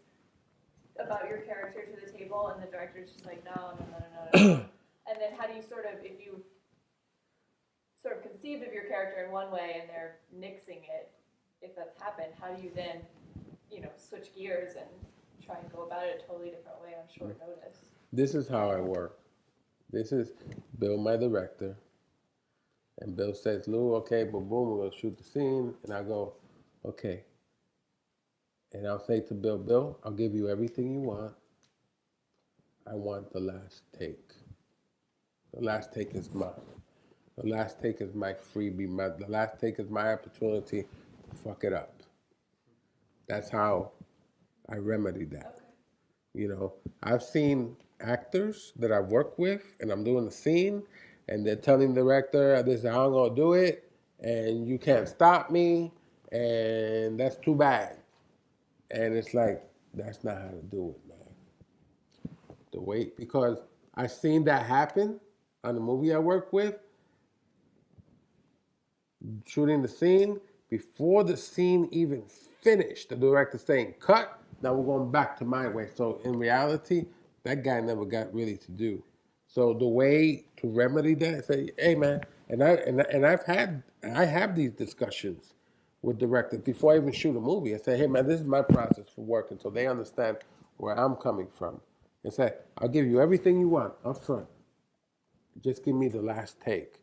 S4: about your character to the table and the director's just like, no. And then how do you sort of, if you sort of conceived of your character in one way and they're nixing it, if that's happened, how do you then, you know, switch gears and try and go about it a totally different way on short notice?
S2: This is how I work. This is Bill, my director. And Bill says, Lou, okay, boom, boom, we're going to shoot the scene. And I go, okay. And I'll say to Bill, Bill, I'll give you everything you want. I want the last take. The last take is mine. The last take is my freebie. The last take is my opportunity to fuck it up. That's how I remedy that. You know, I've seen actors that I've worked with, and I'm doing the scene, and they're telling the director, this is how I'm going to do it, and you can't stop me, And that's too bad. And it's like, that's not how to do it, man. The wait, because I seen that happen on the movie I work with, shooting the scene. Before the scene even finished, the director saying, cut, now we're going back to my way. So in reality, that guy never got really to do. So the way to remedy that, I say, hey man, I have these discussions with directors before I even shoot a movie. I say, hey man, this is my process for working, so they understand where I'm coming from. And say, I'll give you everything you want up front. Just give me the last take.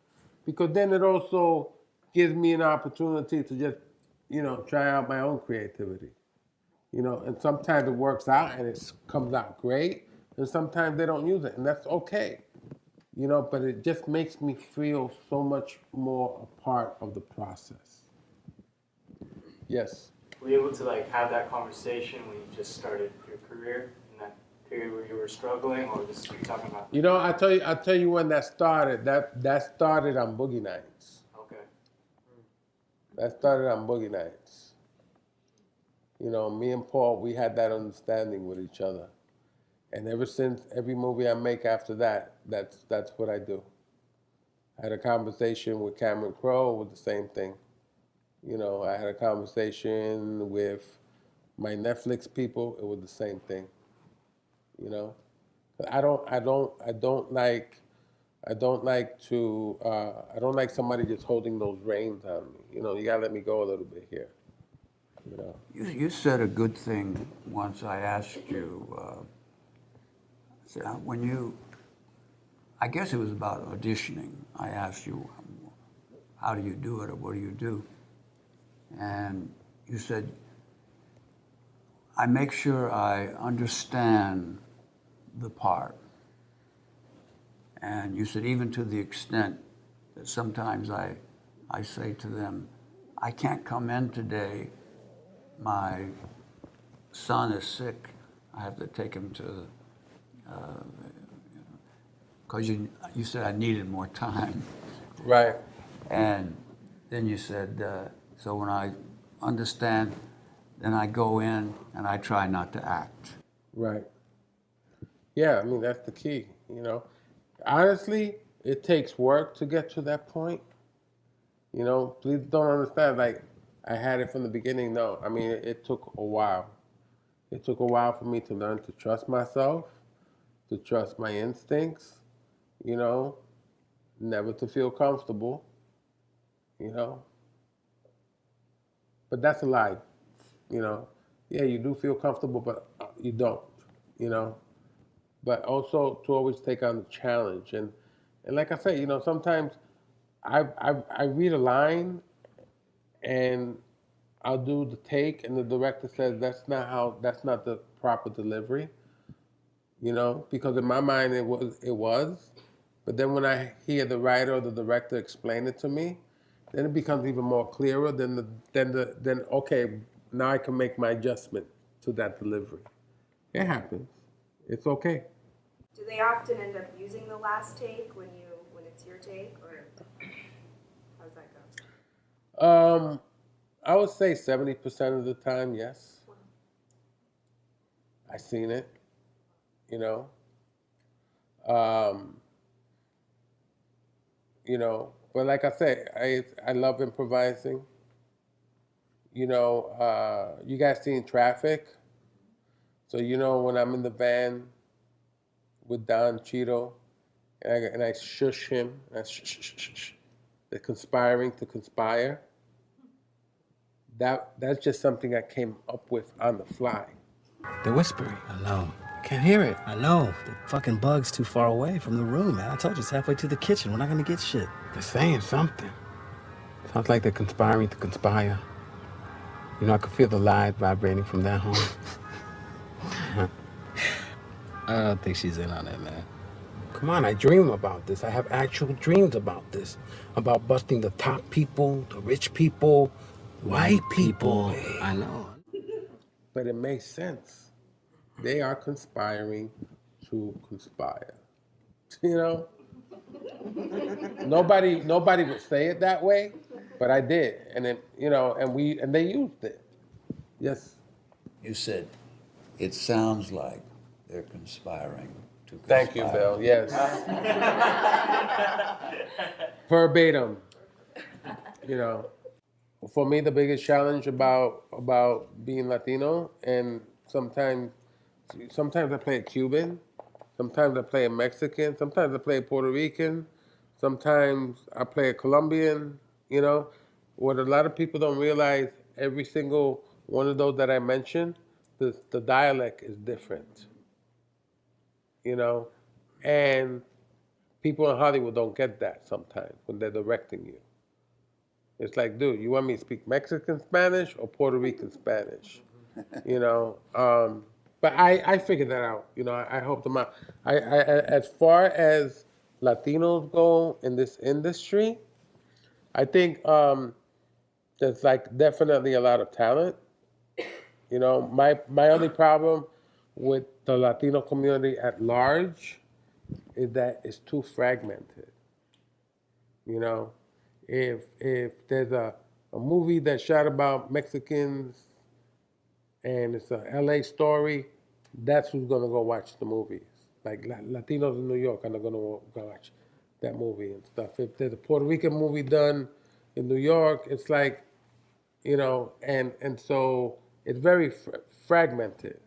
S2: Because then it also gives me an opportunity to just, try out my own creativity. And sometimes it works out and it comes out great, and sometimes they don't use it, and that's okay. But it just makes me feel so much more a part of the process. Yes.
S9: Were you able to have that conversation when you just started your career, in that period where you were struggling, or just you talking about?
S2: I'll tell you when that started. That started on Boogie Nights.
S9: Okay.
S2: That started on Boogie Nights. Me and Paul, we had that understanding with each other. And ever since, every movie I make after that, that's what I do. I had a conversation with Cameron Crowe with the same thing. I had a conversation with my Netflix people. It was the same thing. I don't like somebody just holding those reins on me. You gotta let me go a little bit here.
S1: You said a good thing once. I asked you, I guess it was about auditioning. I asked you, how do you do it, or what do you do? And you said, I make sure I understand the part. And you said, even to the extent that sometimes I say to them, I can't come in today. My son is sick. I have to take him to, because you said I needed more time.
S2: Right.
S1: And then you said, so when I understand, then I go in and I try not to act.
S2: Right. Yeah, that's the key, Honestly, it takes work to get to that point. Please don't understand, I had it from the beginning. No, it took a while. It took a while for me to learn to trust myself, to trust my instincts, never to feel comfortable, But that's a lie, Yeah, you do feel comfortable, but you don't, But also to always take on the challenge. And like I say, sometimes I read a line and I'll do the take, and the director says that's not the proper delivery, because in my mind it was, but then when I hear the writer or the director explain it to me, then it becomes even more clearer. Then okay, now I can make my adjustment to that delivery. It happens. It's okay.
S6: Do they often end up using the last take when it's your take, or how does that go?
S2: I would say 70% of the time, yes. I've seen it, But like I say, I love improvising. You guys seen Traffic? So when I'm in the van with Don Cheadle, and I shush him, they're conspiring to conspire. That's just something I came up with on the fly.
S10: They're whispering.
S11: I know.
S10: I can't hear it.
S11: I know. The fucking bug's too far away from the room, man. I told you it's halfway to the kitchen. We're not gonna get shit.
S10: They're saying something. Sounds like they're conspiring to conspire. I could feel the lies vibrating from that home.
S11: I don't think she's in on it, man.
S10: Come on, I dream about this. I have actual dreams about this. About busting the top people, the rich people, white people.
S11: I know.
S2: But it makes sense. They are conspiring to conspire. Nobody would say it that way, but I did, and then and they used it. Yes.
S1: You said, it sounds like they're conspiring to conspire.
S2: Thank you, Bill. Yes. Verbatim. For me, the biggest challenge about being Latino, and sometimes I play a Cuban, sometimes I play a Mexican, sometimes I play a Puerto Rican, sometimes I play a Colombian. What a lot of people don't realize, every single one of those that I mentioned, the dialect is different. And people in Hollywood don't get that sometimes when they're directing you. It's like, dude, you want me to speak Mexican Spanish or Puerto Rican Spanish? But I figured that out. I helped them out. I as far as Latinos go in this industry, I think there's like definitely a lot of talent. My only problem with the Latino community at large is that it's too fragmented. If there's a movie that's shot about Mexicans and it's a LA story, that's who's gonna go watch the movies. Like Latinos in New York are not gonna go watch that movie and stuff. If there's a Puerto Rican movie done in New York, it's like, and so it's very fragmented.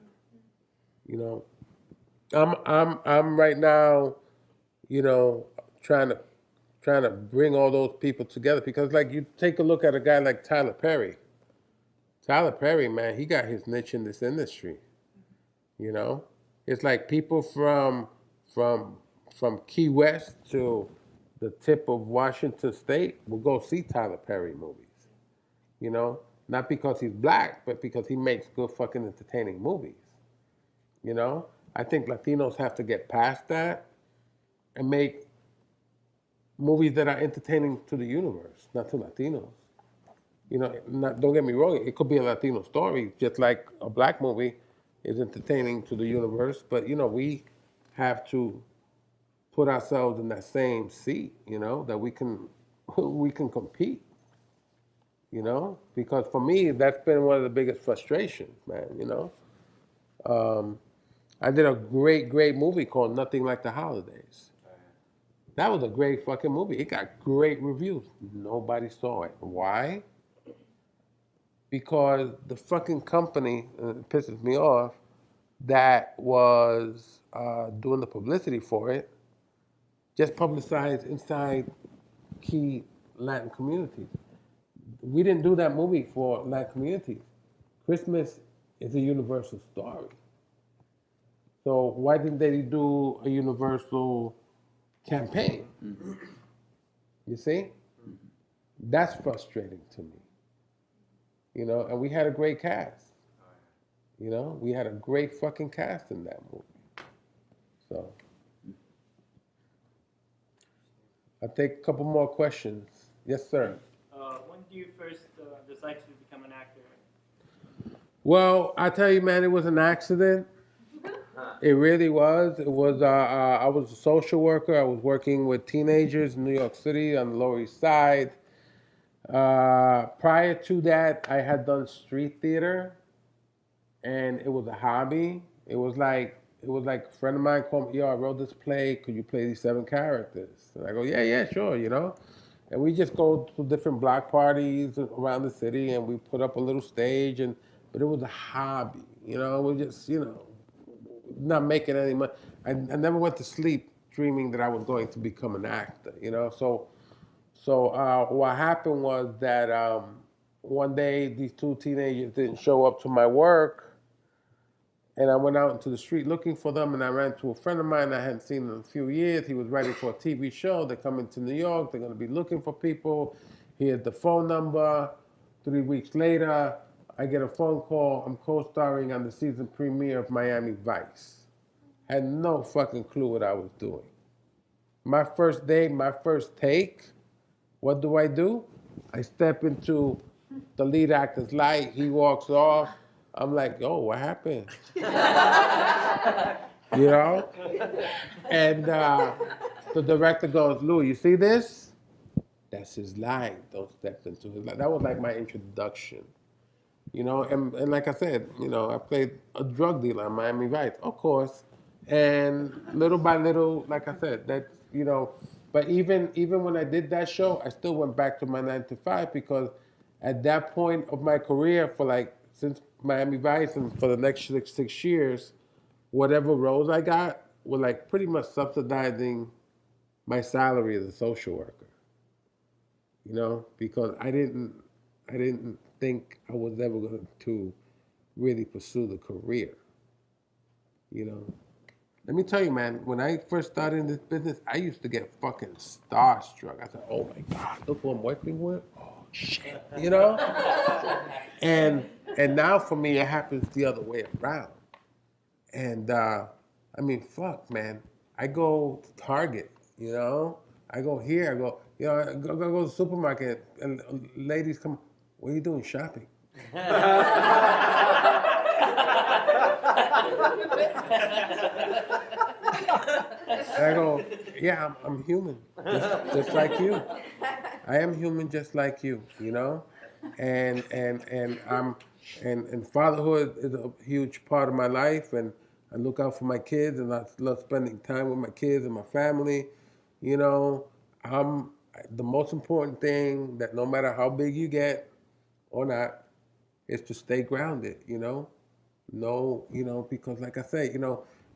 S2: I'm right now, trying to bring all those people together, because like you take a look at a guy like Tyler Perry. Tyler Perry, man, he got his niche in this industry. It's like people from Key West to the tip of Washington State will go see Tyler Perry movies. Not because he's black, but because he makes good fucking entertaining movies. I think Latinos have to get past that and make movies that are entertaining to the universe, not to Latinos. Don't get me wrong, it could be a Latino story, just like a black movie is entertaining to the universe, but we have to put ourselves in that same seat, that we can compete. Because for me, that's been one of the biggest frustrations, man. I did a great movie called Nothing Like the Holidays. That was a great fucking movie. It got great reviews. Nobody saw it. Why? Because the fucking company, it pisses me off, that was doing the publicity for it, just publicized inside key Latin communities. We didn't do that movie for Latin communities. Christmas is a universal story. So why didn't they do a universal campaign? Mm-hmm. You see? Mm-hmm. That's frustrating to me. And we had a great cast. We had a great fucking cast in that movie. So I'll take a couple more questions. Yes, sir.
S12: When did you first decide to become an actor?
S2: Well, I tell you, man, it was an accident. It really was. It was. I was a social worker. I was working with teenagers in New York City on the Lower East Side. Prior to that, I had done street theater, and it was a hobby. It was like a friend of mine called me, yo, I wrote this play. Could you play these 7 characters? And I go, yeah, sure, And we just go to different block parties around the city, and we put up a little stage, but it was a hobby, We just, not making any money. I never went to sleep dreaming that I was going to become an actor, So what happened was that one day these 2 teenagers didn't show up to my work, and I went out into the street looking for them, and I ran to a friend of mine I hadn't seen in a few years. He was writing for a TV show. They're coming to New York. They're going to be looking for people. He had the phone number. 3 weeks later, I get a phone call. I'm co-starring on the season premiere of Miami Vice. Had no fucking clue what I was doing. My first day, my first take, what do? I step into the lead actor's light. He walks off. I'm like, oh, what happened? And the director goes, Lou, you see this? that's his life. Don't step into his life. That was like my introduction. And like I said, I played a drug dealer in Miami Vice, of course. And little by little, like I said, but even when I did that show, I still went back to my 9 to 5 because at that point of my career, since Miami Vice and for the next 6 years, whatever roles I got were like pretty much subsidizing my salary as a social worker. Because I didn't think I was ever going to really pursue the career. Let me tell you, man, when I first started in this business, I used to get fucking starstruck. I said, oh my God, look who I'm working with. Oh shit, And now for me, it happens the other way around. And fuck, man. I go to Target, I go here, I go to the supermarket, and ladies come, what are you doing shopping? And I go, yeah, I'm human, just like you. I am human, just like you, And fatherhood is a huge part of my life, and I look out for my kids, and I love spending time with my kids and my family. The most important thing that no matter how big you get or not, is to stay grounded. Because like I say,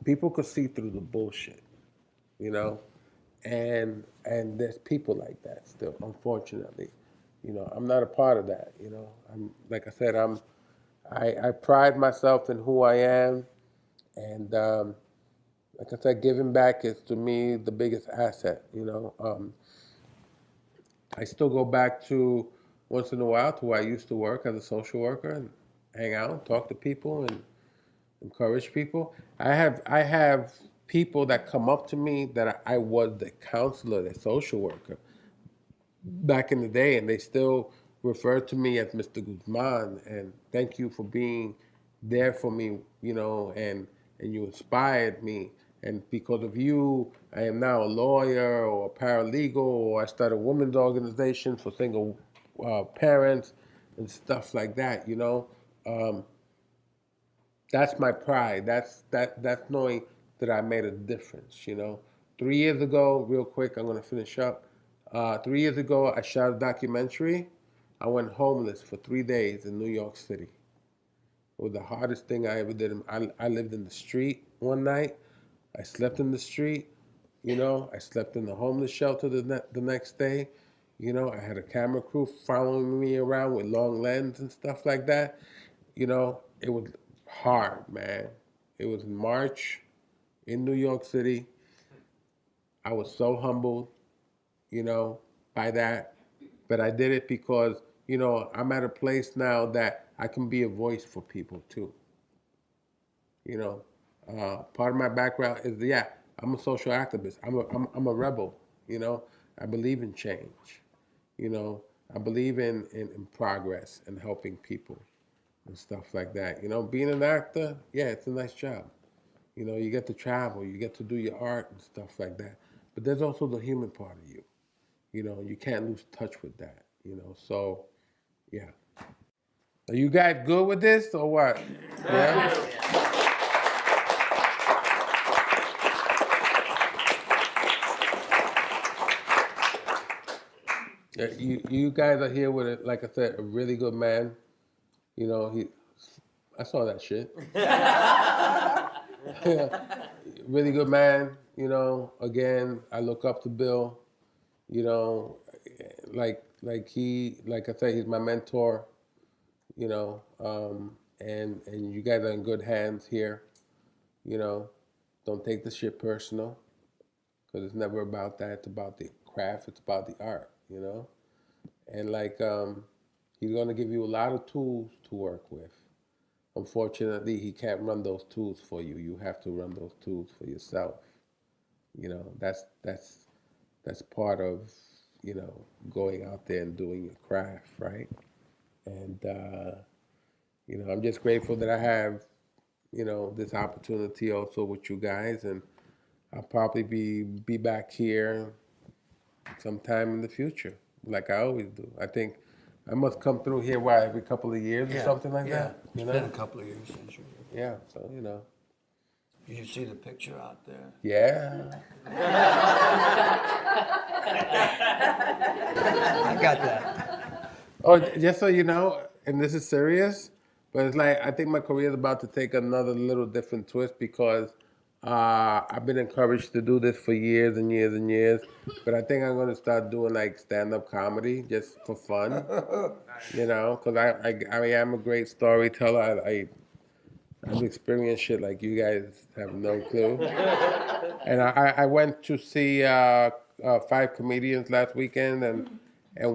S2: people could see through the bullshit. And there's people like that still, unfortunately. I'm not a part of that. I'm like I said, I pride myself in who I am, and like I said, giving back is to me the biggest asset. I still go back to once in a while to where I used to work as a social worker and hang out, talk to people, and encourage people. I have people that come up to me that I was the counselor, the social worker back in the day, and they still refer to me as Mr. Guzmán, and thank you for being there for me, and you inspired me. And because of you, I am now a lawyer or a paralegal, or I started a women's organization for single parents and stuff like that, That's my pride. That's knowing that I made a difference, 3 years ago, real quick, I'm going to finish up. 3 years ago, I shot a documentary. I went homeless for 3 days in New York City. It was the hardest thing I ever did. I lived in the street one night. I slept in the street. I slept in the homeless shelter the next day. I had a camera crew following me around with long lens and stuff like that. It was hard, man. It was in March in New York City. I was so humbled, by that. But I did it because, I'm at a place now that I can be a voice for people too. Part of my background is, I'm a social activist. I'm a rebel, I believe in change. I believe in progress and helping people and stuff like that. Being an actor, it's a nice job. You get to travel, you get to do your art and stuff like that. But there's also the human part of you. You can't lose touch with that, So, yeah. Are you guys good with this or what? Yeah? You guys are here with, like I said, a really good man. I saw that shit. Really good man. Again, I look up to Bill. Like I said, he's my mentor. And you guys are in good hands here. Don't take the shit personal, because it's never about that. It's about the craft. It's about the art. And he's gonna give you a lot of tools to work with. Unfortunately, he can't run those tools for you. You have to run those tools for yourself. That's part of going out there and doing your craft, right? And I'm just grateful that I have this opportunity also with you guys, and I'll probably be back here sometime in the future. like I always do. I think I must come through here, every couple of years or something like that?
S1: It's been a couple of years since you.
S2: Yeah, so,
S1: Did you see the picture out there?
S2: Yeah.
S1: I got that.
S2: Oh, just so you know, and this is serious, but it's like I think my career is about to take another little different twist because I've been encouraged to do this for years and years and years, but I think I'm going to start doing like stand-up comedy just for fun, because I am a great storyteller. I've experienced shit like you guys have no clue. And I went to see 5 comedians last weekend, and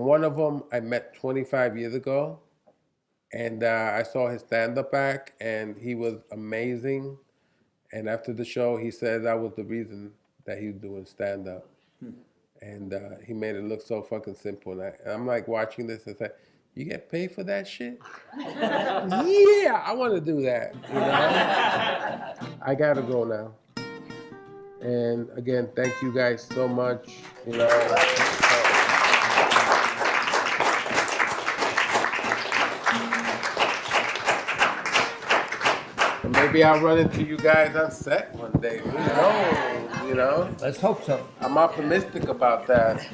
S2: one of them I met 25 years ago, and I saw his stand-up act, and he was amazing. And after the show, he said that was the reason that he was doing stand-up. And he made it look so fucking simple. And I'm like watching this and say, you get paid for that shit? Yeah, I want to do that. I gotta go now. And again, thank you guys so much. Maybe I'll run into you guys on set one day. Who knows?
S1: Let's hope so.
S2: I'm optimistic about that.